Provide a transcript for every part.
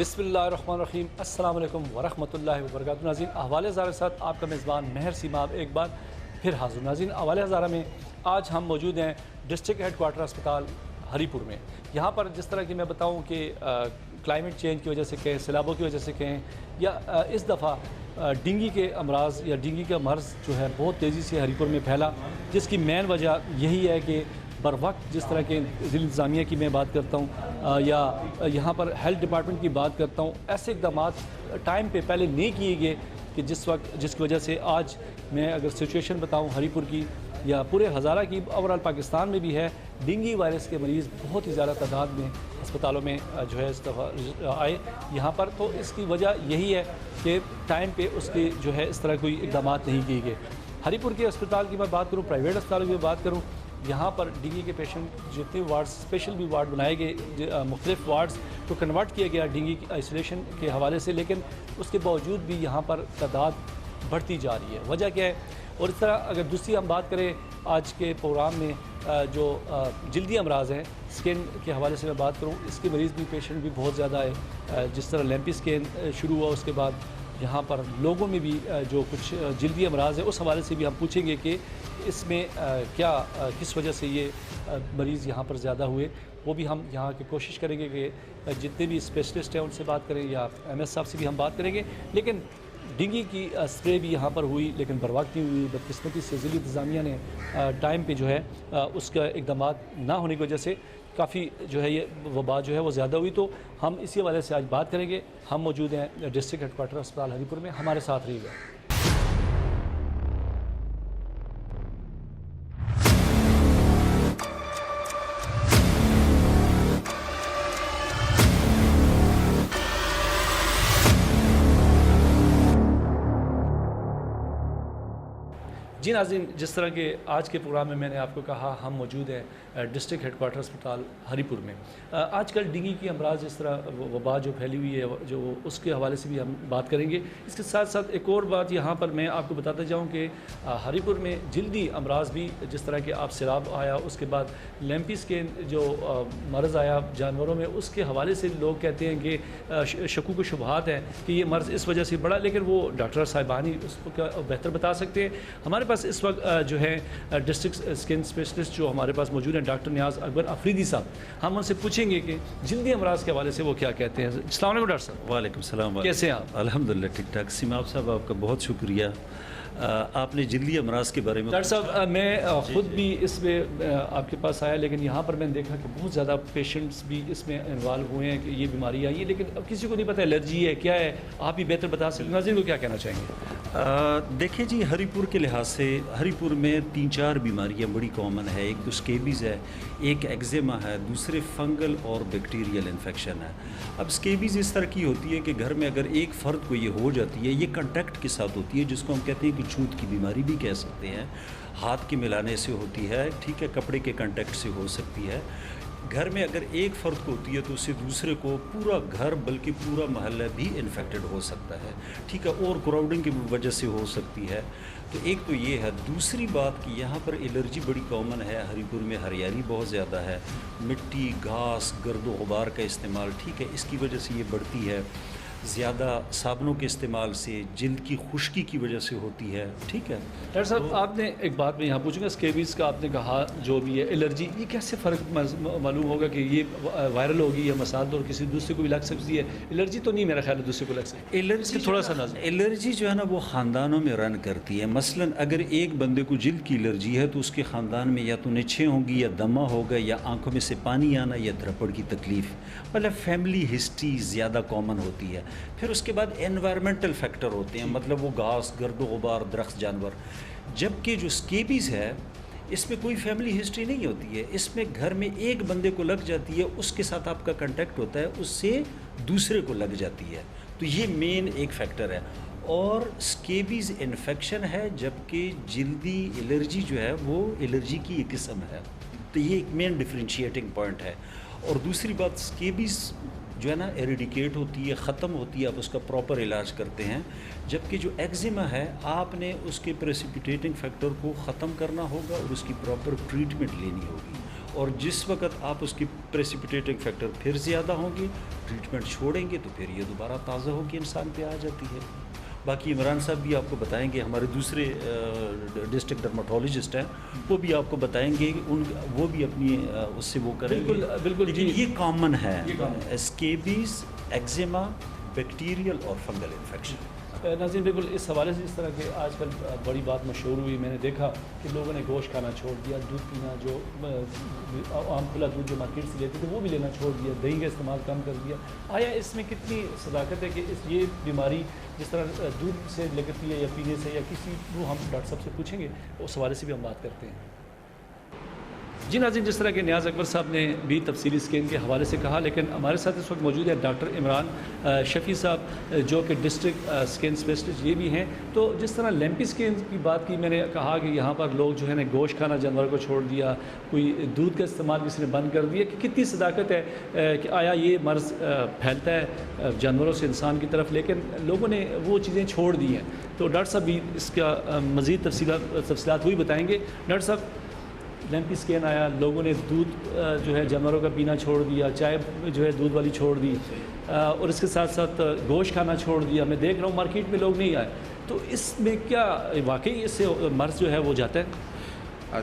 बिस्मिल्लाहिर्रहमानिर्रहीम अस्सलाम वालेकुम वरहमतुल्लाहि वबरकातुहू। नाज़रीन, अहवाल ज़ारा के साथ आपका मेज़बान महर सीमाब एक बार फिर हाज़िर। नाज़रीन, अहवाल ज़ारा में आज हम मौजूद हैं डिस्ट्रिक्ट हेडक्वार्टर अस्पताल हरीपुर में। यहाँ पर जिस तरह की मैं बताऊँ कि क्लाइमेट चेंज की वजह से कहें, सैलाबों की वजह से कहें, या इस दफ़ा डेंगू के अमराज या डेंगू का मर्ज़ जो है बहुत तेज़ी से हरीपुर में फैला, जिसकी मेन वजह यही है कि बर वक्त जिस तरह के ज़िला इंतज़ामिया की मैं बात करता हूँ या यहाँ पर हेल्थ डिपार्टमेंट की बात करता हूँ, ऐसे इक़दाम टाइम पे पहले नहीं किए गए कि जिसकी वजह से आज मैं अगर सिचुएशन बताऊँ हरीपुर की या पूरे हज़ारा की, ओवरऑल पाकिस्तान में भी है, डेंगू वायरस के मरीज़ बहुत ही ज़्यादा तादाद में अस्पतालों में जो है इस दफ़ा आए यहाँ पर। तो इसकी वजह यही है कि टाइम पे उसके जो है इस तरह कोई इक़दाम नहीं किए गए। हरीपुर के अस्पताल की मैं बात करूँ, प्राइवेट अस्पतालों की बात करूँ, यहाँ पर डेंगू के पेशेंट जितने वार्ड्स, स्पेशल भी वार्ड बनाए गए, मुख्तलिफ वार्ड्स को कन्वर्ट किया गया डेंगू की आइसोलेशन के हवाले से, लेकिन उसके बावजूद भी यहाँ पर तादाद बढ़ती जा रही है। वजह क्या है? और इस तरह अगर दूसरी हम बात करें आज के प्रोग्राम में जो जल्दी अमराज हैं, स्किन के हवाले से मैं बात करूँ, इसके मरीज़ भी, पेशेंट भी बहुत ज़्यादा है। जिस तरह लैम्पी स्किन शुरू हुआ, उसके बाद यहाँ पर लोगों में भी जो कुछ जल्दी अमराज है, उस हवाले से भी हम पूछेंगे कि इसमें किस वजह से ये मरीज़ यहाँ पर ज़्यादा हुए। वो भी हम यहाँ की कोशिश करेंगे कि जितने भी स्पेशलिस्ट हैं उनसे बात करें या MS साहब से भी हम बात करेंगे। लेकिन डेंगू की स्प्रे भी यहाँ पर हुई, लेकिन बर वक्त नहीं हुई। बदकिस्मती से ज़िला इंतज़ामिया ने टाइम पे जो है उसका इक़दाम ना होने की वजह से काफ़ी जो है ये वबा जो है वो ज़्यादा हुई। तो हम इसी वजह से आज बात करेंगे। हम मौजूद हैं डिस्ट्रिक्ट हेडक्वार्टर अस्पताल हरीपुर में, हमारे साथ रहिएगा। जी नाज़रीन, जिस तरह के आज के प्रोग्राम में मैंने आपको कहा, हम मौजूद हैं डिस्ट्रिक्ट हेडक्वार्टर अस्पताल हरीपुर में। आजकल डेंगू की अमराज इस तरह वबा जो फैली हुई है, जो उसके हवाले से भी हम बात करेंगे। इसके साथ साथ एक और बात यहाँ पर मैं आपको बताता जाऊँ कि हरीपुर में जल्दी अमराज भी, जिस तरह के आप सैलाब आया, उसके बाद लैम्पी स्किन जो मर्ज़ आया जानवरों में, उसके हवाले से लोग कहते हैं कि शकूक व शुबहात हैं कि ये मर्ज़ इस वजह से बढ़ा, लेकिन वो डॉक्टर साहिबान ही उसको बेहतर बता सकते हैं। हमारे पास इस वक्त जो है डिस्ट्रिक्ट स्किन स्पेशलिस्ट जो हमारे पास मौजूद हैं, डॉक्टर नियाज़ अकबर अफरीदी साहब। हम उनसे पूछेंगे कि जल्दी अमराज के हवाले से वो क्या कहते हैं। अस्सलाम वालेकुम डॉक्टर साहब। वालेकुम सलाम। कैसे हैं आप? अल्हम्दुलिल्लाह ठीक ठाक। सीमाब साहब, आपका बहुत शुक्रिया। आपने जल्दी अमराज के बारे में डॉक्टर साहब, मैं ख़ुद भी इसमें आपके पास आया, लेकिन यहाँ पर मैंने देखा कि बहुत ज़्यादा पेशेंट्स भी इसमें इन्वॉल्व हुए हैं कि ये बीमारी आई है, लेकिन अब किसी को नहीं पता एलर्जी है क्या है। आप ही बेहतर बता सकते हैं, नाज़रीन को क्या कहना चाहेंगे? देखिए जी, हरीपुर के लिहाज से हरीपुर में 3-4 बीमारियाँ बड़ी कॉमन है। एक तो स्केबीज़ है, एक एक्जेमा है, दूसरे फंगल और बैक्टीरियल इन्फेक्शन है। अब स्केबीज़ इस तरह की होती है कि घर में अगर एक फ़र्द को ये हो जाती है, ये कंटेक्ट के साथ होती है, जिसको हम कहते हैं कि छूत की बीमारी भी कह सकते हैं। हाथ के मिलाने से होती है, ठीक है, कपड़े के कांटेक्ट से हो सकती है। घर में अगर एक फ़र्द को होती है तो उससे दूसरे को पूरा घर बल्कि पूरा मोहल्ला भी इन्फेक्टेड हो सकता है, ठीक है, और क्राउडिंग की वजह से हो सकती है। तो एक तो ये है। दूसरी बात कि यहाँ पर एलर्जी बड़ी कॉमन है। हरीपुर में हरियाली बहुत ज़्यादा है, मिट्टी, घास, गर्द गुबार का इस्तेमाल, ठीक है, इसकी वजह से ये बढ़ती है। ज़्यादा साबुनों के इस्तेमाल से जिल्द की खुश्की की वजह से होती है, ठीक है। डॉक्टर साहब, आपने एक बात मैं यहाँ पूछूंगा, स्केबीज़ का आपने कहा जो भी है एलर्जी, ये कैसे फ़र्क मालूम होगा कि ये वायरल होगी या मसाल और किसी दूसरे को भी लग सकती है? एलर्जी तो नहीं, मेरा ख्याल है दूसरे को लग सकती है। एलर्जी थोड़ा सा नजर, एलर्जी जो है ना वो ख़ानदानों में रन करती है। मसलन अगर एक बंदे को जिल्द की एलर्जी है तो उसके ख़ानदान में या तो निछे होंगी या दमा होगा या आँखों में से पानी आना या धड़पड़ की तकलीफ़, मतलब फैमिली हिस्ट्री ज़्यादा कॉमन होती है। फिर उसके बाद एनवायरमेंटल फैक्टर होते हैं, मतलब वो घास, गर्द गुबार, दरख्त, जानवर। जबकि जो स्केबीज़ है इसमें कोई फैमिली हिस्ट्री नहीं होती है। इसमें घर में एक बंदे को लग जाती है, उसके साथ आपका कांटेक्ट होता है, उससे दूसरे को लग जाती है। तो ये मेन एक फैक्टर है। और स्केबीज़ इन्फेक्शन है, जबकि जल्दी एलर्जी जो है वो एलर्जी की एक किस्म है। तो ये एक मेन डिफ्रेंशिएटिंग पॉइंट है। और दूसरी बात, स्केबीज़ जो है ना एरिडिकेट होती है, ख़त्म होती है, आप उसका प्रॉपर इलाज करते हैं। जबकि जो एक्जिमा है, आपने उसके प्रेसिपिटेटिंग फैक्टर को ख़त्म करना होगा और उसकी प्रॉपर ट्रीटमेंट लेनी होगी। और जिस वक्त आप उसकी प्रेसिपिटेटिंग फैक्टर फिर ज़्यादा होंगे, ट्रीटमेंट छोड़ेंगे तो फिर ये दोबारा ताज़ा होकर इंसान पे आ जाती है। बाकी इमरान साहब भी आपको बताएंगे, हमारे दूसरे डिस्ट्रिक्ट डर्माटोलॉजिस्ट हैं, वो भी आपको बताएंगे, वो भी अपनी उससे वो करेंगे। बिल्कुल बिल्कुल लेकिन जी, ये कॉमन है, ये common स्केबीज, एक्जिमा, बैक्टीरियल और फंगल इन्फेक्शन। नाज़रीन बिल्कुल इस हवाले से इस तरह के आजकल बड़ी बात मशहूर हुई, मैंने देखा कि लोगों ने गोश्त खाना छोड़ दिया, दूध पीना जो आम खुला दूध जो मार्केट से लेते थे वो भी लेना छोड़ दिया, दही का इस्तेमाल कम कर दिया। आया इसमें कितनी सदाकत है कि ये बीमारी जिस तरह दूध से लगती है या पीने से या किसी वो हम डॉक्टर साहब से पूछेंगे, उस हवाले से भी हम बात करते हैं। जी नाज़रीन, जिस तरह के नियाज़ अकबर साहब ने भी तफसीली स्कैन के हवाले से कहा, लेकिन हमारे साथ इस वक्त मौजूद है डॉक्टर इमरान शफ़ी साहब जो कि डिस्ट्रिक्ट स्कैन स्पेशलिस्ट ये भी हैं। तो जिस तरह लैम्पी स्कैन की बात की, मैंने कहा कि यहाँ पर लोग जो है ना गोश्त खाना जानवर को छोड़ दिया, कोई दूध का इस्तेमाल किसी ने बंद कर दिया, कि कितनी सदाकत है कि आया ये मर्ज़ फैलता है जानवरों से इंसान की तरफ, लेकिन लोगों ने वो चीज़ें छोड़ दी हैं। तो डॉक्टर साहब भी इसका मज़ीद तफसीलात वही बताएँगे। डॉक्टर साहब, लैम्पी स्कैन आया, लोगों ने दूध जो है जानवरों का पीना छोड़ दिया, चाय जो है दूध वाली छोड़ दी, और इसके साथ साथ गोश्त खाना छोड़ दिया। मैं देख रहा हूँ मार्केट में लोग नहीं आए, तो इसमें क्या वाकई इससे मर्ज़ जो है वो जाता है?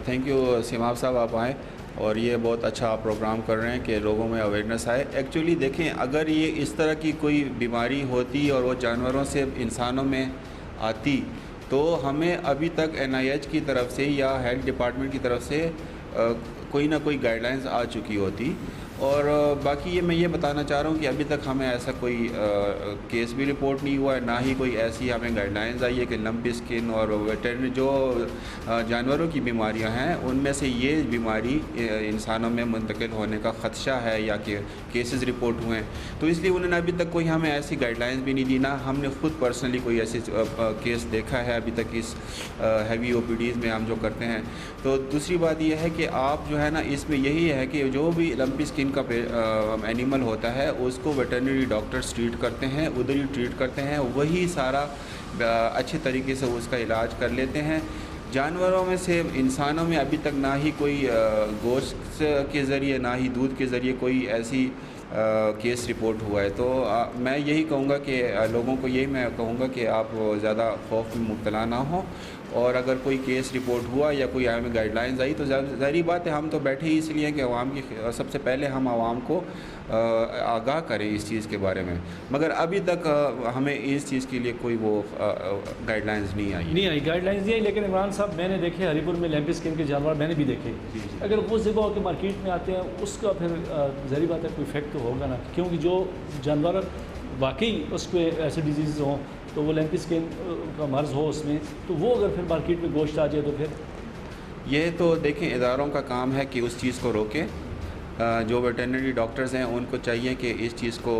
थैंक यू सिमाब साहब, आप आएँ और ये बहुत अच्छा आप प्रोग्राम कर रहे हैं कि लोगों में अवेयरनेस आए। एक्चुअली देखें, अगर ये इस तरह की कोई बीमारी होती और वो जानवरों से इंसानों में आती तो हमें अभी तक NIH की तरफ से या हेल्थ डिपार्टमेंट की तरफ से कोई ना कोई गाइडलाइंस आ चुकी होती। और बाकी ये मैं ये बताना चाह रहा हूँ कि अभी तक हमें ऐसा कोई केस भी रिपोर्ट नहीं हुआ है, ना ही कोई ऐसी हमें गाइडलाइंस आई है कि लंपी स्किन और वेटरनरी जो जानवरों की बीमारियां हैं उनमें से ये बीमारी इंसानों में मुंतकिल होने का ख़दशा है या कि केसेस रिपोर्ट हुए हैं। तो इसलिए उन्होंने अभी तक कोई हमें ऐसी गाइडलाइंस भी नहीं दी, ना हमने ख़ुद पर्सनली कोई ऐसी केस देखा है अभी तक इस हैवी OPDs में हम जो करते हैं। तो दूसरी बात यह है कि आप जो है ना, इसमें यही है कि जो भी लंपी स्किन का एनिमल होता है उसको वेटरनरी डॉक्टर्स ट्रीट करते हैं, उधर ही ट्रीट करते हैं, वही सारा अच्छे तरीके से उसका इलाज कर लेते हैं। जानवरों में से इंसानों में अभी तक ना ही कोई गोश्त के ज़रिए ना ही दूध के ज़रिए कोई ऐसी केस रिपोर्ट हुआ है। तो मैं यही कहूँगा कि लोगों को यही मैं कहूँगा कि आप ज़्यादा खौफ में मुब्तला ना हो, और अगर कोई केस रिपोर्ट हुआ या कोई हमें गाइडलाइंस आई तो ज़ाहिर बात है हम तो बैठे ही इसलिए हैं कि आवाम की सबसे पहले हम आवाम को आगाह करें इस चीज़ के बारे में। मगर अभी तक हमें इस चीज़ के लिए कोई वो गाइडलाइंस नहीं आई गाइडलाइंस नहीं आई। लेकिन इमरान साहब, मैंने देखे हरीपुर में लैम्पी स्किन के जानवर मैंने भी देखे, अगर वो ज़िबा होकर मार्केट में आते हैं उसका फिर ज़ाहिर बात है कोई इफेक्ट तो होगा ना, क्योंकि जो जानवर वाकई उसको ऐसे डिजीज़ हों तो वो लैम्पी स्किन का मर्ज़ हो उसमें, तो वो अगर फिर मार्केट में गोश्त आ जाए तो फिर ये तो देखें इदारों का काम है कि उस चीज़ को रोकें। जो वेटरनरी डॉक्टर्स हैं उनको चाहिए कि इस चीज़ को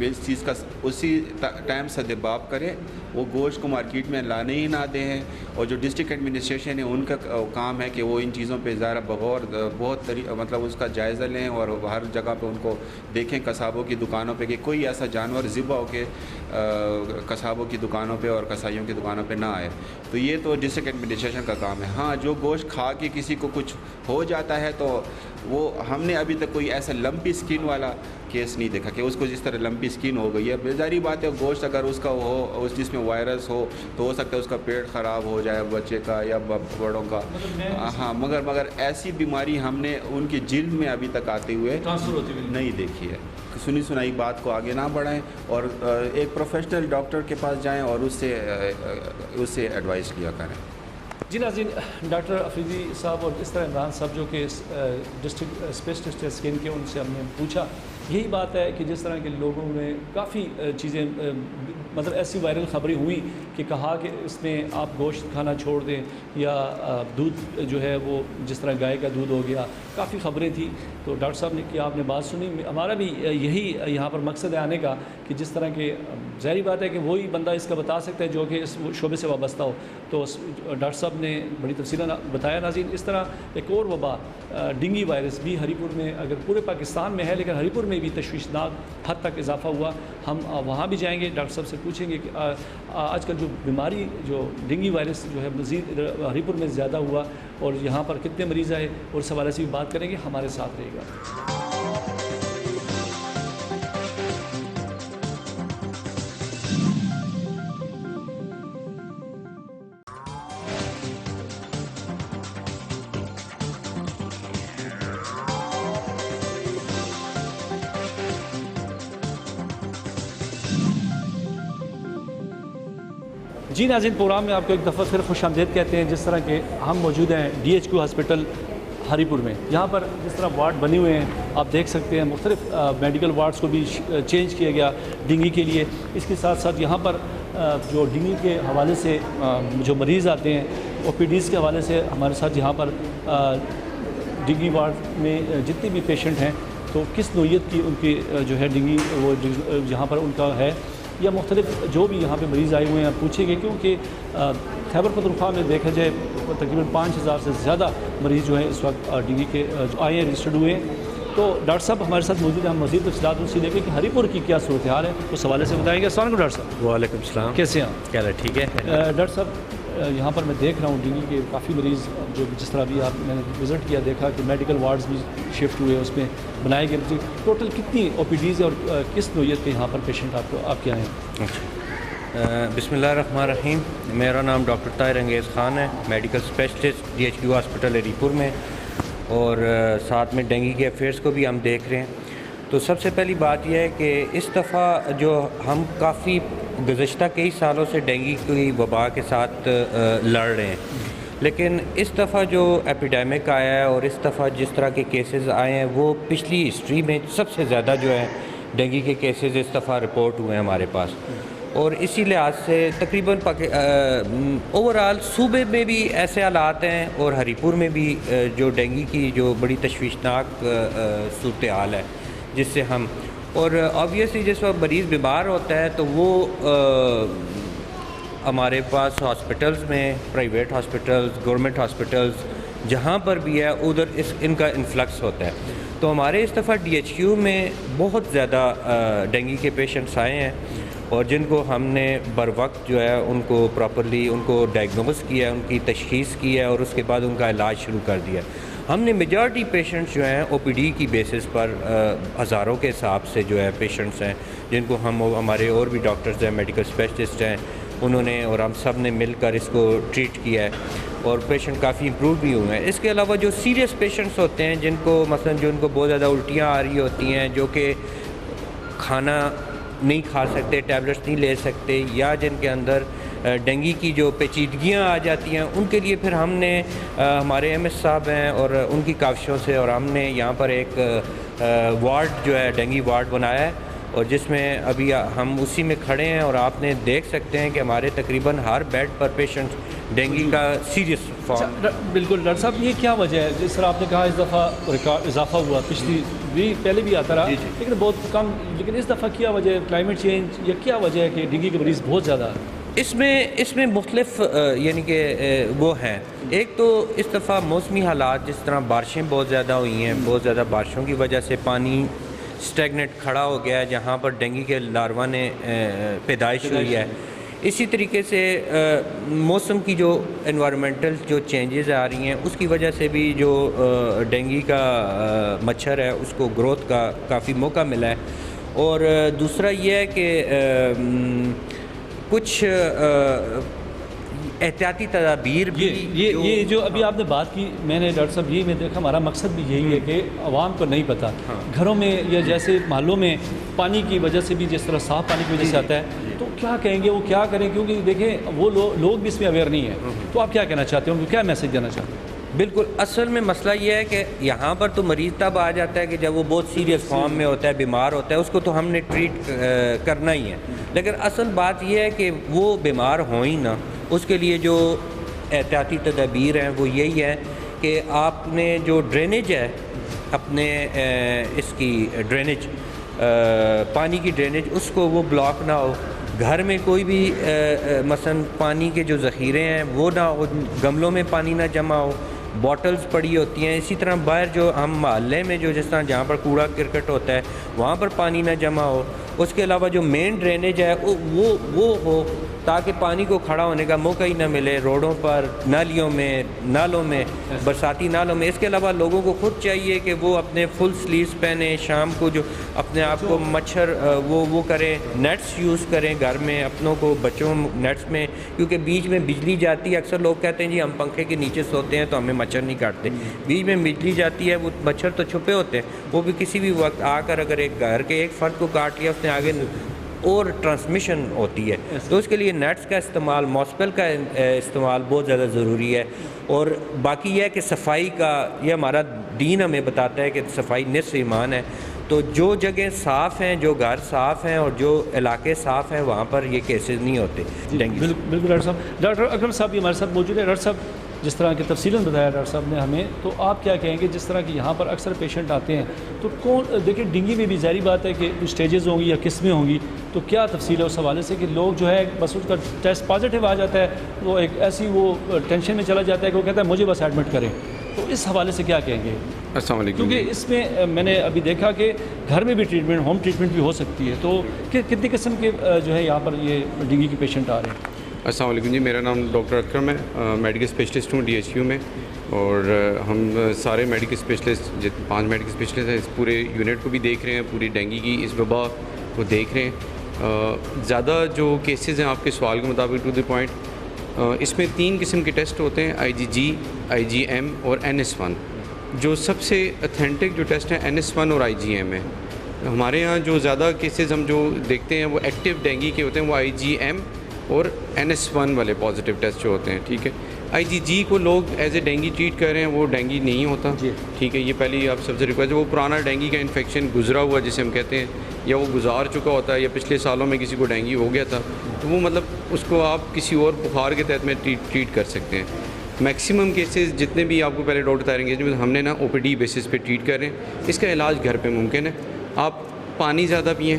इस चीज़ का उसी टाइम सद्देबाब करें, वो गोश्त को मार्केट में लाने ही ना दें। और जो डिस्ट्रिक्ट एडमिनिस्ट्रेशन है उनका काम है कि वो इन चीज़ों पे ज़रा बगौर बहुत मतलब उसका जायज़ा लें और हर जगह पे उनको देखें, कसाबों की दुकानों पे कि कोई ऐसा जानवर ज़िबा हो के कसाबों की दुकानों पे और कसाईयों की दुकानों पे ना आए। तो ये तो डिस्ट्रिक्ट एडमिनिस्ट्रेशन का काम है। हाँ, जो गोश्त खा के किसी को कुछ हो जाता है तो वो हमने अभी तक कोई ऐसा लंपी स्किन वाला केस नहीं देखा कि उसको जिस तरह लंपी स्किन हो गई है। बेजारी बात है, गोश्त अगर उसका हो उस जिसमें वायरस हो तो हो सकता है उसका पेट ख़राब हो जाए बच्चे का या बड़ों का। हाँ, मगर ऐसी बीमारी हमने उनकी जिल्द में अभी तक आते हुए नहीं देखी है। सुनी सुनाई बात को आगे ना बढ़ाएं और एक प्रोफेशनल डॉक्टर के पास जाएं और उससे एडवाइस लिया करें। जी नाज़रीन, डॉक्टर अफरीदी साहब और इस तरह इमरान साहब जो कि डिस्ट्रिक्ट स्पेशलिस्ट स्किन के, उनसे हमने पूछा, यही बात है कि जिस तरह के लोगों में काफ़ी चीज़ें मतलब ऐसी वायरल खबरें हुई कि कहा कि इसमें आप गोश्त खाना छोड़ दें या दूध जो है वो जिस तरह गाय का दूध हो गया, काफ़ी खबरें थी। तो डॉक्टर साहब ने कि आपने बात सुनी, हमारा भी यही यहाँ पर मकसद है आने का कि जिस तरह के ज़ाहिर बात है कि वही बंदा इसका बता सकता है जो कि इस शोबे से वाबस्ता हो। तो डॉक्टर साहब ने बड़ी तफसीलन बताया। नाज़रीन, इस तरह एक और वबा डेंगू वायरस भी हरीपुर में, अगर पूरे पाकिस्तान में है लेकिन हरीपुर में में भी तशवीशनाक हद तक इजाफा हुआ। हम वहाँ भी जाएंगे, डॉक्टर साहब से पूछेंगे कि आजकल जो बीमारी जो डेंगू वायरस जो है मज़ीद हरीपुर में ज़्यादा हुआ और यहाँ पर कितने मरीज़ आए और इस हवाले से भी बात करेंगे। हमारे साथ रहेगा। जी नाज़रीन, प्रोग्राम में आपको एक दफ़ा फिर खुशामदीद कहते हैं। जिस तरह के हम मौजूद हैं DHQ हॉस्पिटल हरीपुर में, यहाँ पर जिस तरह वार्ड बने हुए हैं आप देख सकते हैं, मुख्तलिफ मेडिकल वार्ड्स को भी चेंज किया गया डेंगू के लिए। इसके साथ साथ यहाँ पर जो डेंगू के हवाले से जो मरीज़ आते हैं OPDs के हवाले से हमारे साथ यहाँ पर डेंगू वार्ड में जितने भी पेशेंट हैं तो किस नौइयत की उनकी जो है डेंगू वो यहाँ पर उनका है या मुख्तलिफ जो भी यहाँ पे मरीज़ आए हुए हैं पूछेंगे, क्योंकि खैबर पख्तूनख्वा में देखा जाए तकरीबन 5000 से ज़्यादा मरीज़ जो हैं इस वक्त डेंगू के आए हैं, रजिस्टर्ड हुए हैं। तो डॉक्टर साहब हमारे साथ मौजूद हैं, हम मज़ीद तफ़सीलात उनसे लेंगे कि हरीपुर की क्या सूरत हाल है उस हवाले से बताएंगे। अस्सलाम वालेकुम डॉक्टर साहब। वालेकुम सलाम। कैसे हैं? क्या ठीक है डॉक्टर साहब, यहाँ पर मैं देख रहा हूँ डेंगू के काफ़ी मरीज़ जो जिस तरह भी मैंने विज़िट किया देखा कि मेडिकल वार्ड्स भी शिफ्ट हुए, उसमें बनाए गए। टोटल कितनी OPDs और किस नौइयत के यहाँ पर पेशेंट आपके आए हैं? अच्छा, बिस्मिल्लाहिर्रहमानिर्रहीम। मेरा नाम डॉक्टर ताहिर अंगेज़ ख़ान है, medical specialist DHQ hospital Haripur में, और साथ में डेंगू के अफेयर्स को भी हम देख रहे हैं। तो सबसे पहली बात यह है कि इस दफ़ा जो हम काफ़ी गुज़श्ता कई सालों से डेंगू की वबा के साथ लड़ रहे हैं, लेकिन इस दफ़ा जो एपिडेमिक आया है और इस दफ़ा जिस तरह के केसेस आए हैं वो पिछली हिस्ट्री में सबसे ज़्यादा जो है डेंगू के केसेस इस दफ़ा रिपोर्ट हुए हैं हमारे पास। और इसी लिहाज से तकरीबन ओवरऑल सूबे में भी ऐसे हालात हैं और हरीपुर में भी जो डेंगू की जो बड़ी तशवीशनाक सूरत हाल है जिससे हम, और ऑब्वियसली जिस वक्त मरीज़ बीमार होता है तो वो हमारे पास हॉस्पिटल्स में, प्राइवेट हॉस्पिटल्स, गवर्नमेंट हॉस्पिटल्स जहाँ पर भी है उधर इनका इन्फ्लक्स होता है। तो हमारे इस दफ़ा DHQ में बहुत ज़्यादा डेंगू के पेशेंट्स आए हैं और जिनको हमने बर वक्त जो है उनको प्रॉपर्ली उनको डायग्नोस किया, उनकी तशख़ीस की है और उसके बाद उनका इलाज शुरू कर दिया। हमने मेजॉरिटी पेशेंट्स जो हैं OPD की बेसिस पर हज़ारों के हिसाब से जो है पेशेंट्स हैं जिनको हम हमारे और भी डॉक्टर्स हैं, मेडिकल स्पेशलिस्ट हैं, उन्होंने और हम सब ने मिलकर इसको ट्रीट किया है और पेशेंट काफ़ी इम्प्रूव भी हुए हैं। इसके अलावा जो सीरियस पेशेंट्स होते हैं जिनको मसलन जो उनको बहुत ज़्यादा उल्टियाँ आ रही होती हैं, जो कि खाना नहीं खा सकते, टैबलेट्स नहीं ले सकते, या जिनके अंदर डेंगू की जो पेचीदगियाँ आ जाती हैं, उनके लिए फिर हमने हमारे MS साहब हैं और उनकी काविशों से और हमने यहाँ पर एक वार्ड जो है डेंगू वार्ड बनाया है और जिसमें अभी हम उसी में खड़े हैं और आपने देख सकते हैं कि हमारे तकरीबन हर बेड पर पेशेंट डेंगू का सीरियस फॉर्म। बिल्कुल डॉक्टर साहब, ये क्या वजह है? जिस तरह आपने कहा इस दफ़ा इजाफा हुआ, पिछली भी पहले भी आता रहा लेकिन बहुत कम, लेकिन इस दफ़ा क्या वजह है? क्लाइमेट चेंज या क्या वजह है कि डेंगू के मरीज़ बहुत ज़्यादा है? इसमें मुख्तलिफ यानी कि वो हैं। एक तो इस दफ़ा मौसमी हालात, जिस तरह बारिशें बहुत ज़्यादा हुई हैं, बहुत ज़्यादा बारिशों की वजह से पानी स्टैगनेट खड़ा हो गया है जहाँ पर डेंगू के लार्वा ने पैदाइश हुई है। इसी तरीके से मौसम की जो एनवायरमेंटल जो चेंजेस आ रही हैं उसकी वजह से भी जो डेंगू का मच्छर है उसको ग्रोथ का काफ़ी मौका मिला है। और दूसरा ये है कि कुछ एहतियाती तदाबीर भी ये जो अभी आपने बात की, मैंने डॉक्टर साहब ये मैं देखा, हमारा मकसद भी यही है कि आवाम को नहीं पता घरों में या जैसे मोहल्लों में पानी की वजह से भी जिस तरह साफ़ पानी की वजह से आता है, तो क्या कहेंगे, वो क्या करें? क्योंकि देखें वो लोग भी इसमें अवेयर नहीं है। तो आप क्या कहना चाहते हैं, उनको क्या मैसेज देना चाहते हैं? बिल्कुल, असल में मसला ये है कि यहाँ पर तो मरीज़ तब आ जाता है कि जब वो बहुत सीरियस फॉर्म में होता है, बीमार होता है, उसको तो हमने ट्रीट करना ही है। लेकिन असल बात यह है कि वो बीमार हो ही ना, उसके लिए जो एहतियाती तदाबीर हैं वो यही है कि आपने जो ड्रेनेज है अपने इसकी ड्रेनेज पानी की ड्रेनेज उसको वो ब्लॉक ना हो, घर में कोई भी मसलन पानी के जो ज़ख़ीरे हैं वो ना हो, गमलों में पानी ना जमा हो, बॉटल्स पड़ी होती हैं। इसी तरह बाहर जो हम मोहल्ले में जो जिस तरह जहाँ पर कूड़ा करकट होता है वहाँ पर पानी ना जमा हो। उसके अलावा जो मेन ड्रेनेज है वो हो ताकि पानी को खड़ा होने का मौका ही ना मिले रोडों पर, नालियों में, नालों में, बरसाती नालों में। इसके अलावा लोगों को खुद चाहिए कि वो अपने फुल स्लीव्स पहने, शाम को जो अपने आप को मच्छर वो करें, नेट्स यूज़ करें घर में अपनों को, बच्चों नेट्स में, क्योंकि बीच में बिजली जाती है। अक्सर लोग कहते हैं जी हम पंखे के नीचे सोते हैं तो हमें मच्छर नहीं काटते। बीच में बिजली जाती है, वो मच्छर तो छुपे होते हैं, वो भी किसी भी वक्त आकर अगर एक घर के एक फ़र्द को काट लिया उसने आगे और ट्रांसमिशन होती है। तो उसके लिए नेट्स का इस्तेमाल, मॉस्पेल का इस्तेमाल बहुत ज़्यादा ज़रूरी है। और बाकी यह है कि सफाई का, ये हमारा दीन हमें बताता है कि सफाई निस्फ ईमान है। तो जो जगह साफ़ हैं, जो घर साफ़ हैं और जो इलाके साफ़ हैं वहाँ पर ये केसेस नहीं होते डेंगू। बिल्कुल डॉक्टर साहब। डॉक्टर अकरम साहब भी हमारे साथ मौजूद है। डॉक्टर साहब, जिस तरह की तफसीलन बताया डॉक्टर साहब ने हमें, तो आप क्या कहेंगे जिस तरह की यहाँ पर अक्सर पेशेंट आते हैं तो कौन, देखिए डेंगू में भी ज़ाहिर बात है कि कुछ स्टेजेस होंगी या किस्में होंगी, तो क्या तफसील है उस हवाले से कि लोग जो है बस उसका टेस्ट पॉजिटिव आ जाता है तो एक ऐसी वो टेंशन में चला जाता है कि वो कहता है मुझे बस एडमिट करें, तो इस हवाले से क्या कहेंगे? अस्सलाम वालेकुम। क्योंकि इसमें मैंने अभी देखा कि घर में भी ट्रीटमेंट, होम ट्रीटमेंट भी हो सकती है, तो कितनी किस्म के जो है यहाँ पर ये डेंगू के पेशेंट आ रहे हैं? अस्सलाम वालेकुम जी, मेरा नाम डॉक्टर अकरम है, मेडिकल स्पेशलिस्ट हूँ DHU में। और हम सारे मेडिकल स्पेशलिस्ट 5 मेडिकल स्पेशलिस्ट हैं, इस पूरे यूनिट को भी देख रहे हैं, पूरी डेंगू की इस वबा को देख रहे हैं। ज़्यादा जो केसेस हैं आपके सवाल के मुताबिक टू द पॉइंट, इसमें 3 किस्म के टेस्ट होते हैं, IgG, IgM और NS1। जो सबसे अथेंटिक जो टेस्ट हैं NS1 और IgM है। हमारे यहाँ जो ज़्यादा केसेस हम जो देखते हैं वो एक्टिव डेंगू के होते हैं, वो IgM और NS1 वाले पॉजिटिव टेस्ट जो होते हैं, ठीक है। IgG को लोग एज ए डेंगू ट्रीट कर रहे हैं, वो डेंगू नहीं होता, ठीक है। ये पहली आप सबसे रिक्वेस्ट है, वो पुराना डेंगू का इन्फेक्शन गुजरा हुआ जिसे हम कहते हैं, या वो गुजार चुका होता है, या पिछले सालों में किसी को डेंगू हो गया था, तो वो मतलब उसको आप किसी और बुखार के तहत में ट्रीट कर सकते हैं। मैक्सिमम केसेस जितने भी आपको पहले डॉक्टर बताएंगे हमने ना OPD बेसिस पे ट्रीट कर रहे हैं। इसका इलाज घर पे मुमकिन है। आप पानी ज़्यादा पिएँ,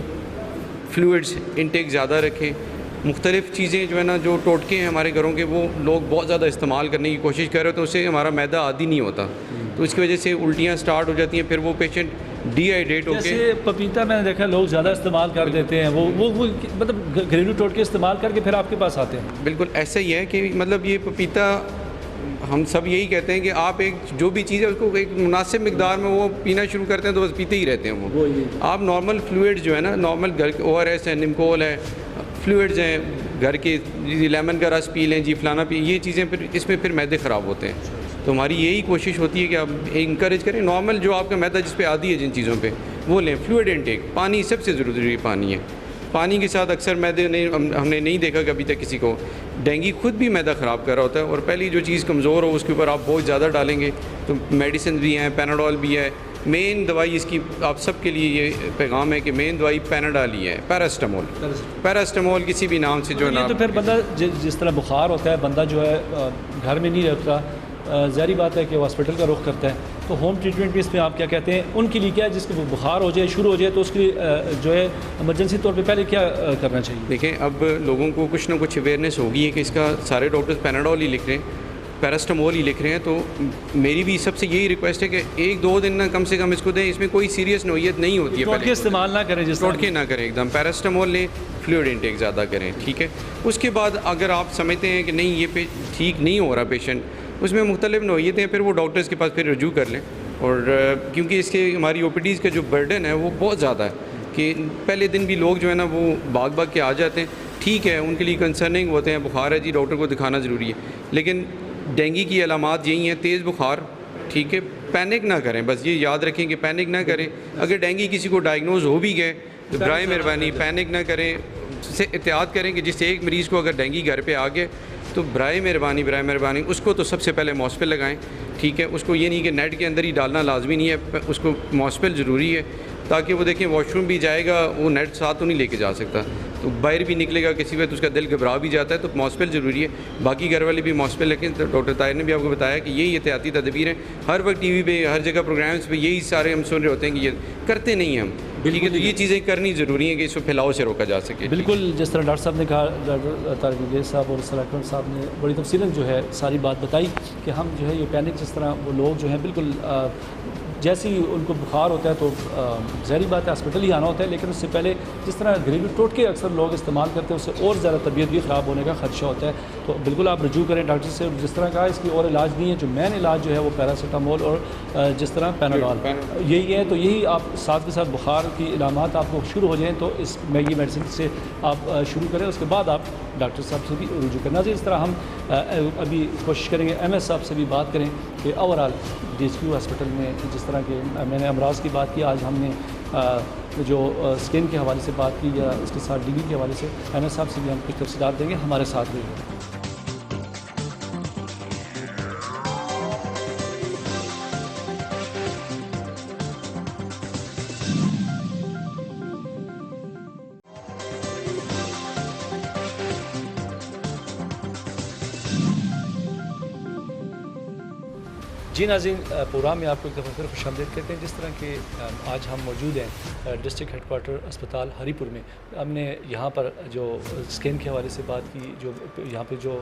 फ्लूइड्स इंटेक ज़्यादा रखें, मुख्तलिफ़ चीज़ें जो है ना, जो टोटके हैं हमारे घरों के, वो लोग बहुत ज़्यादा इस्तेमाल करने की कोशिश कर रहे हो तो उससे हमारा मैदा आदी नहीं होता, तो इसकी वजह से उल्टियाँ स्टार्ट हो जाती हैं, फिर वो पेशेंट डिहाइड्रेट होकर। जैसे पपीता मैंने देखा लोग ज़्यादा इस्तेमाल कर देते हैं, वो मतलब घरेलू टोटके इस्तेमाल करके फिर आपके पास आते हैं। बिल्कुल ऐसा ही है कि मतलब ये पपीता, हम सब यही कहते हैं कि आप एक जो भी चीज़ है उसको एक मुनासिब मिकदार में वो पीना शुरू करते हैं तो बस पीते ही रहते हैं वो। आप नॉर्मल फ्लूइड जो है ना, नॉर्मल घर ORS है, निमकोल है, फ्लूइड्स हैं घर के, लेमन का रस पी लें जी, फलाना पी, ये चीज़ें फिर इसमें फिर मैदे ख़राब होते हैं। तो हमारी यही कोशिश होती है कि आप इंकरेज करें नॉर्मल जो आपका मैदा जिस पे आदी है जिन चीज़ों पे वो लें। फ्लूइड इनटेक, पानी सबसे ज़रूरी पानी है। पानी के साथ अक्सर मैदे नहीं, हमने नहीं देखा कि अभी तक किसी को डेंगू खुद भी मैदा ख़राब कर रहा होता है। और पहली जो चीज़ कमज़ोर हो उसके ऊपर आप बहुत ज़्यादा डालेंगे तो मेडिसिन भी हैं, पैनाडोल भी है। मेन दवाई इसकी आप सब के लिए ये पैगाम है कि मेन दवाई पैनाडोल ही है, पैरास्टामोल किसी भी नाम से जो है ना। तो फिर बंदा जिस तरह बुखार होता है, बंदा जो है घर में नहीं रहता, ज़ाहिर बात है कि हॉस्पिटल का रुख करता है, तो होम ट्रीटमेंट भी इसमें आप क्या कहते हैं उनके लिए? क्या है जिसको बुखार हो जाए, शुरू हो जाए, तो उसके लिए जो है इमरजेंसी तौर पे पहले क्या करना चाहिए? देखें, अब लोगों को कुछ ना कुछ अवेयरनेस होगी है कि इसका सारे डॉक्टर्स पैनाडोल ही लिख रहे हैं, पैरास्टामोल ही लिख रहे हैं, तो मेरी भी सबसे यही रिक्वेस्ट है कि 1-2 दिन ना कम से कम इसको दें। इसमें कोई सीरियस नोयत नहीं होती है। टोटके इस्तेमाल ना करें, जिस टोटके ना करें, एकदम पैरास्टामोल लें, फ्लूइड इंटेक ज़्यादा करें, ठीक है। उसके बाद अगर आप समझते हैं कि नहीं ये ठीक नहीं हो रहा पेशेंट, उसमें मुख्तलिफ नोयतें हैं, फिर वो डॉक्टर्स के पास फिर रजू कर लें। और क्योंकि इसके हमारी OPDs का जो बर्डन है वो बहुत ज़्यादा है कि पहले दिन भी लोग जो है ना वो भाग के आ जाते हैं, ठीक है, उनके लिए कंसर्निंग होते हैं, बुखार है जी, डॉक्टर को दिखाना ज़रूरी है, लेकिन डेंगू की अलामात यही हैं, तेज़ बुखार, ठीक है। पैनिक ना करें, बस ये याद रखें कि पैनिक ना करें। अगर डेंगू किसी को डायग्नोज हो भी गए तो बराए मेहरबानी पैनिक ना करें, से एहतियात करें कि जिससे एक मरीज़ को अगर डेंगू घर पे आ गए तो बराए मेहरबानी उसको तो सबसे पहले मॉस्पेल लगाएं, ठीक है। उसको ये नहीं कि नेट के अंदर ही डालना लाजमी नहीं है, उसको मॉस्पेल ज़रूरी है ताकि वो देखें वॉशरूम भी जाएगा वो नेट साथ तो नहीं लेके जा सकता। तो बाहर भी निकलेगा किसी वक्त उसका दिल घबरा भी जाता है, तो मॉस्पिल ज़रूरी है। बाकी घर वाले भी मॉस्पिल रखें। तो डॉक्टर ताहिर ने भी आपको बताया कि यही एहतियाती तदबीर हैं। हर वक्त टीवी पे, हर जगह प्रोग्राम्स पे यही सारे हम सुन रहे होते हैं कि ये करते नहीं हैं हम, ठीक है। तो ये चीज़ें करनी ज़रूरी है कि इसको फैलाव से रोका जा सके। बिल्कुल, जिस तरह डॉक्टर साहब ने कहा, डॉक्टर तारिक अब्बास साहब और सर अकरम साहब ने बड़ी तफसीलन जो है सारी बात बताई कि हम जो है ये पैनिक, जिस तरह वो लोग जो हैं बिल्कुल जैसे ही उनको बुखार होता है तो ज़हरी बात है हॉस्पिटल ही आना होता है, लेकिन उससे पहले जिस तरह घरेलू टोटके अक्सर लोग इस्तेमाल करते हैं उससे और ज़्यादा तबीयत भी ख़राब होने का खदशा होता है। तो बिल्कुल आप रजू करें डॉक्टर से। जिस तरह कहा इसकी और इलाज नहीं है, जो मेन इलाज जो है वो पैरासीटामोल और जिस तरह पैनाडोल यही है। तो यही आप साथ के साथ बुखार की इलामात आपको शुरू हो जाएँ तो इस मैगी मेडिसिन से आप शुरू करें, उसके बाद आप डॉक्टर साहब से भी रुजू करना। इस तरह हम अभी कोशिश करेंगे MS साहब से भी बात करें कि ओवरऑल DHQ हॉस्पिटल में जिस तरह के मैंने अमराज की बात की, आज हमने जो स्किन के हवाले से बात की या इसके साथ DB के हवाले से MS साहब से भी हम कुछ तफसीलात देंगे। हमारे साथ भी जी नाज़रीन, प्रोग्राम में आपको एक दफ़ा फिर खुशामदीद कहते हैं। जिस तरह के आज हम मौजूद हैं डिस्ट्रिक्ट हेडकोार्टर अस्पताल हरीपुर में। हमने यहाँ पर जो स्किन के हवाले से बात की, जो यहाँ पे जो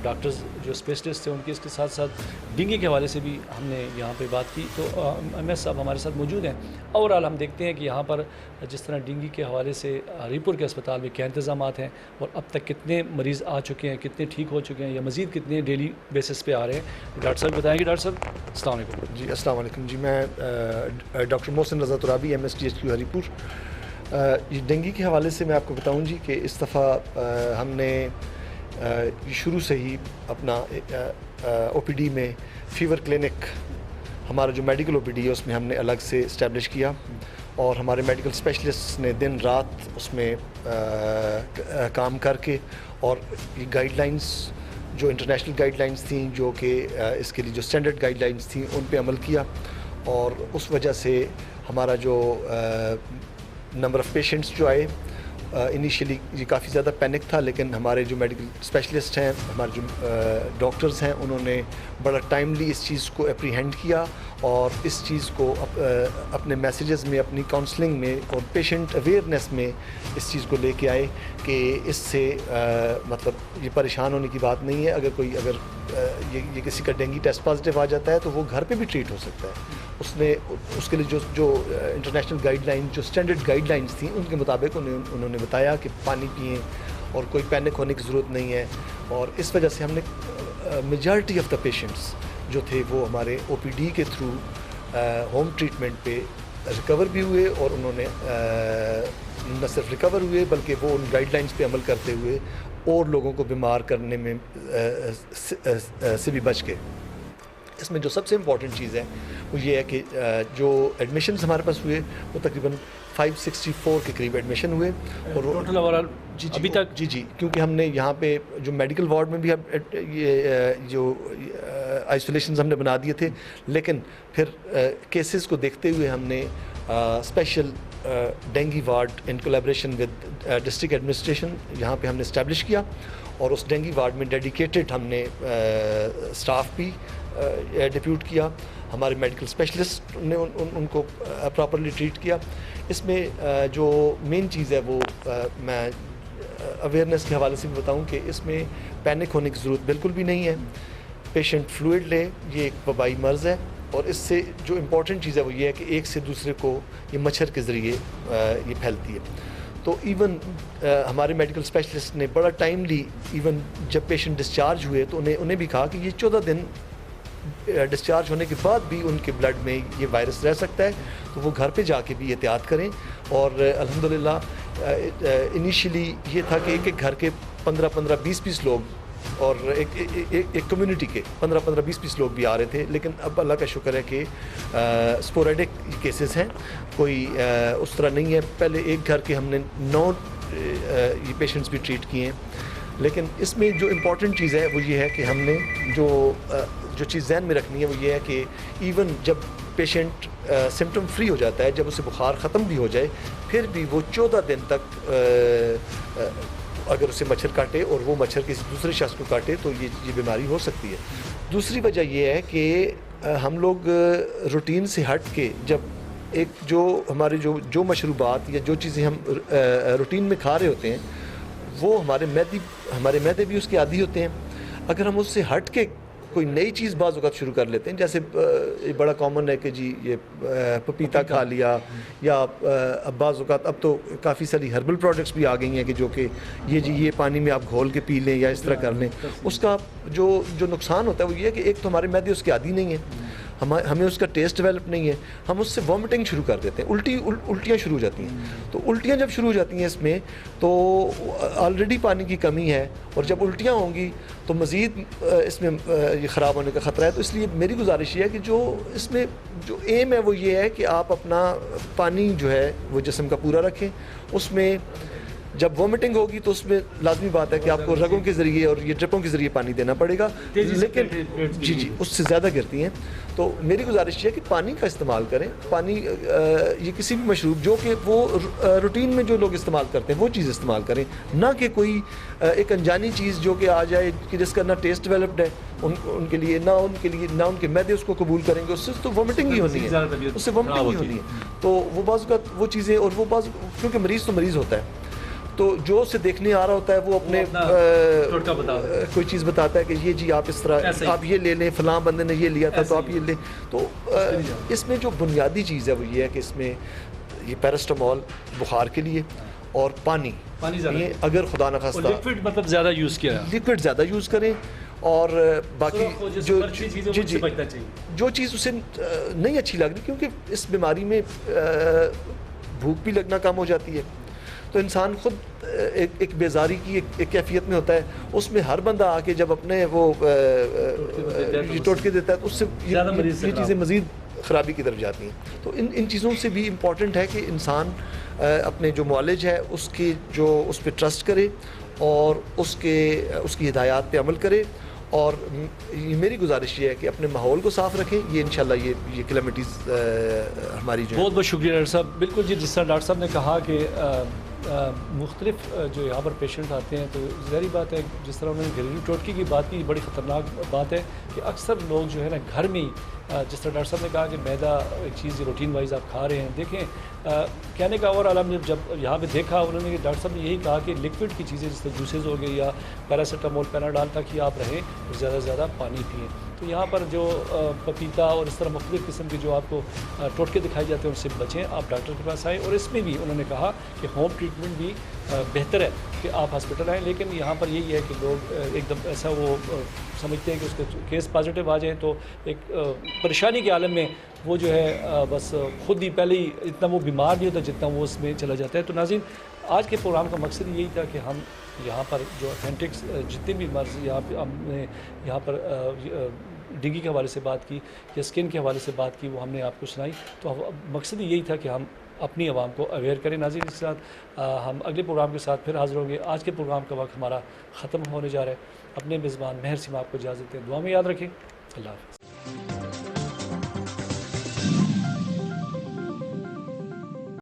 डॉक्टर्स जो स्पेशलिस्ट थे उनके, इसके साथ साथ डेंगू के हवाले से भी हमने यहाँ पे बात की। तो MS साहब हमारे साथ मौजूद हैं। ओवरऑल हम देखते हैं कि यहाँ पर जिस तरह डेंगू के हवाले से हरीपुर के अस्पताल में क्या इंतजाम हैं और अब तक कितने मरीज़ आ चुके हैं, कितने ठीक हो चुके हैं या मज़ीद कितने डेली बेसिस पे आ रहे हैं, डॉक्टर साहब बताएँगे। डॉक्टर साहब अस्सलाम वालेकुम। जी अस्सलाम वालेकुम। जी मैं डॉक्टर मोहसिन रज़ा तुराबी, MS DHQ हरीपुर। ये डेंगू के हवाले से मैं आपको बताऊं जी कि इस दफ़ा हमने शुरू से ही अपना OPD में फ़ीवर क्लिनिक, हमारा जो मेडिकल OPD है उसमें हमने अलग से इस्टेब्लिश किया और हमारे मेडिकल स्पेशलिस्ट ने दिन रात उसमें काम करके और ये गाइडलाइंस जो इंटरनेशनल गाइडलाइंस थी, जो कि इसके लिए जो स्टैंडर्ड गाइडलाइंस थी, उन पे अमल किया। और उस वजह से हमारा जो नंबर ऑफ़ पेशेंट्स जो आए, इनिशियली ये काफ़ी ज़्यादा पैनिक था, लेकिन हमारे जो मेडिकल स्पेशलिस्ट हैं, हमारे जो डॉक्टर्स हैं, उन्होंने बड़ा टाइमली इस चीज़ को एप्रीहेंड किया और इस चीज़ को अपने मैसेजेस में, अपनी काउंसलिंग में और पेशेंट अवेयरनेस में इस चीज़ को लेके आए कि इससे मतलब ये परेशान होने की बात नहीं है। अगर ये किसी का डेंगू टेस्ट पॉजिटिव आ जाता है तो वो घर पे भी ट्रीट हो सकता है। उसके लिए जो इंटरनेशनल गाइडलाइन, जो स्टैंडर्ड गाइडलाइंस थी, उनके मुताबिक उन्होंने बताया कि पानी पिएँ और कोई पैनिक होने की ज़रूरत नहीं है। और इस वजह से हमने मेजॉरिटी ऑफ़ द पेशेंट्स जो थे वो हमारे OPD के थ्रू होम ट्रीटमेंट पे रिकवर भी हुए और उन्होंने न सिर्फ रिकवर हुए बल्कि वो उन गाइडलाइंस पे अमल करते हुए और लोगों को बीमार करने में से भी बच गए। इसमें जो सबसे इम्पॉर्टेंट चीज़ है वो ये है कि जो एडमिशन्स हमारे पास हुए वो तकरीबन 564 के करीब एडमिशन हुए और टोटल ओवरऑल जी अभी तक जी क्योंकि हमने यहाँ पे जो मेडिकल वार्ड में भी ये जो आइसोलेशंस हमने बना दिए थे, लेकिन फिर केसेस को देखते हुए हमने special dengue ward in collaboration with district administration यहाँ पे हमने इस्टेब्लिश किया और उस डेंगू वार्ड में डेडिकेटेड हमने स्टाफ भी डिप्यूट किया। हमारे मेडिकल स्पेशलिस्ट ने उनको प्रॉपरली ट्रीट किया। इसमें जो मेन चीज़ है वो मैं अवेयरनेस के हवाले से भी बताऊं कि इसमें पैनिक होने की ज़रूरत बिल्कुल भी नहीं है। पेशेंट फ्लूइड ले, ये एक वबाई मर्ज़ है और इससे जो इम्पॉर्टेंट चीज़ है वो ये है कि एक से दूसरे को ये मच्छर के ज़रिए ये फैलती है। तो इवन हमारे मेडिकल स्पेशलिस्ट ने बड़ा टाइमली, इवन जब पेशेंट डिस्चार्ज हुए तो उन्हें भी कहा कि ये 14 दिन डिस्चार्ज होने के बाद भी उनके ब्लड में ये वायरस रह सकता है, तो वो घर पे जाके भी एहतियात करें। और अल्हम्दुलिल्लाह इनिशियली ये था कि एक घर के 15-15, 20-20 लोग और एक कम्युनिटी के 15-15, 20-20 लोग भी आ रहे थे, लेकिन अब अल्लाह का शुक्र है कि स्पोरेडिक केसेस हैं, कोई उस तरह नहीं है। पहले एक घर के हमने 9 ये पेशेंट्स भी ट्रीट किए हैं। लेकिन इसमें जो इम्पॉर्टेंट चीज़ है वो ये है कि हमने जो चीज़ ज़हन में रखनी है वो ये है कि इवन जब पेशेंट सिम्टम फ्री हो जाता है, जब उसे बुखार ख़त्म भी हो जाए, फिर भी वो 14 दिन तक अगर उसे मच्छर काटे और वो मच्छर किसी दूसरे शख्स को काटे तो ये बीमारी हो सकती है। दूसरी वजह ये है कि हम लोग रूटीन से हट के जब एक जो हमारे जो मशरूबात या जो चीज़ें हम रूटीन में खा रहे होते हैं, वो हमारे मैदे भी उसके आदी होते हैं। अगर हम उससे हट के कोई नई चीज़ बाज़ वक़्त शुरू कर लेते हैं, जैसे ये बड़ा कॉमन है कि जी ये पपीता खा लिया, या अब बाज़ वक़्त अब तो काफ़ी सारी हर्बल प्रोडक्ट्स भी आ गई हैं कि जो कि ये पानी में आप घोल के पी लें या इस तरह कर लें। उसका जो नुकसान होता है वो ये है कि एक तो हमारे मैदे उसके आदी नहीं है, हमें उसका टेस्ट डेवलप नहीं है, हम उससे वॉमिटिंग शुरू कर देते हैं, उल्टियाँ शुरू हो जाती हैं। तो उल्टियाँ जब शुरू हो जाती हैं इसमें, तो ऑलरेडी पानी की कमी है, और जब उल्टियाँ होंगी तो मज़ीद इसमें ये ख़राब होने का ख़तरा है। तो इसलिए मेरी गुजारिश ये है कि जो इसमें जो एम है वो ये है कि आप अपना पानी जो है वो जिस्म का पूरा रखें। उसमें जब वॉमिटिंग होगी तो उसमें लाजमी बात है कि आपको रगों के ज़रिए और ये ड्रिपों के ज़रिए पानी देना पड़ेगा, लेकिन जी उससे ज़्यादा गिरती हैं। तो मेरी गुजारिश है कि पानी का इस्तेमाल करें। पानी ये किसी भी मशरूब जो कि वो रूटीन में जो लोग इस्तेमाल करते हैं वो चीज़ इस्तेमाल करें, ना कि कोई एक अनजानी चीज़ जो कि आ जाए कि जिसका ना टेस्ट डेवलप्ड है उनके लिए, ना उनके मैदे उसको कबूल करेंगे, उससे तो वॉमिटिंग ही होनी है, उससे वॉमिटिंग ही होनी है। तो वो बाज़ वो चीज़ें, और वो बाज़ क्योंकि मरीज़ तो मरीज़ होता है, तो जो उसे देखने आ रहा होता है वो अपने कोई चीज़ बताता है कि ये जी आप इस तरह आप ये ले लें, फ़लाँ बंदे ने ये लिया था तो आप ये लें। तो इसमें जो बुनियादी चीज़ है वो ये है कि इसमें ये पैरास्टामोल बुखार के लिए, और पानी ये अगर खुदा न खास्ता लिक्विड मतलब ज़्यादा यूज़ किया, लिक्विड ज़्यादा यूज़ करें, और बाकी जो चीज़ उसे नहीं अच्छी लग रही, क्योंकि इस बीमारी में भूख भी लगना कम हो जाती है, तो इंसान खुद एक बेजारी की एक कैफियत में होता है। उसमें हर बंदा आके जब अपने वो टोटके देता है तो उससे ये चीज़ें मज़ीद ख़राबी की तरफ जाती हैं। तो इन चीज़ों से भी इम्पॉर्टेंट है कि इंसान अपने जो मौलिज है उसकी उस पर ट्रस्ट करे और उसकी हिदायत पे अमल करे। और मेरी गुजारिश ये है कि अपने माहौल को साफ़ रखें। ये इंशाल्लाह ये कैलेमिटीज़ हमारी जो बहुत बहुत शुक्रिया डॉक्टर साहब। बिल्कुल जी, जिस तरह डॉक्टर साहब ने कहा कि मुख्तलिफ जो यहाँ पर पेशेंट आते हैं, तो ज़ाहिर बात है जिस तरह उन्होंने घरेलू टोटके की बात की, बड़ी ख़तरनाक बात है कि अक्सर लोग जो है ना घर में ही, जिस तरह डॉक्टर साहब ने कहा कि मैदा एक चीज़ रूटीन वाइज आप खा रहे हैं। देखें कहने का और आलम, जब यहाँ पे देखा उन्होंने कि डॉक्टर साहब ने यही कहा कि लिक्विड की चीज़ें जैसे जूसेस हो गई या पैरासीटामोल, पैनाडॉल, ताकि आप रहें और ज़्यादा से ज़्यादा पानी पिएँ। तो यहाँ पर जो पपीता और इस तरह मुख्तलिफ़ किस्म के जो आपको टोटके दिखाए जाते हैं उनसे बचें, आप डॉक्टर के पास आएँ। और इसमें भी उन्होंने कहा कि होम ट्रीटमेंट भी बेहतर है कि आप हॉस्पिटल आएँ, लेकिन यहाँ पर यही है कि लोग एकदम ऐसा वो समझते हैं कि उसके केस पॉजिटिव आ जाए तो एक परेशानी के आलम में वो जो है बस खुद ही पहले ही इतना वो बीमार नहीं होता जितना वो उसमें चला जाता है। तो नाज़रीन, आज के प्रोग्राम का मकसद यही था कि हम यहाँ पर जो ऑथेंटिक्स जितने भी मर्ज़ यहाँ पर हमने यहाँ पर डेंगू के हवाले से बात की या स्किन के हवाले से बात की, वो हमने आपको सुनाई। तो मकसद यही था कि हम अपनी आवाम को अवेयर करें। नाज़रीन, इसके साथ हम अगले प्रोग्राम के साथ फिर हाज़िर होंगे। आज के प्रोग्राम का वक्त हमारा ख़त्म होने जा रहा है। अपने मेज़बान महर सिमा आपको इजाज़त दें, दुआ में याद रखें। अल्लाह हाफ़िज़।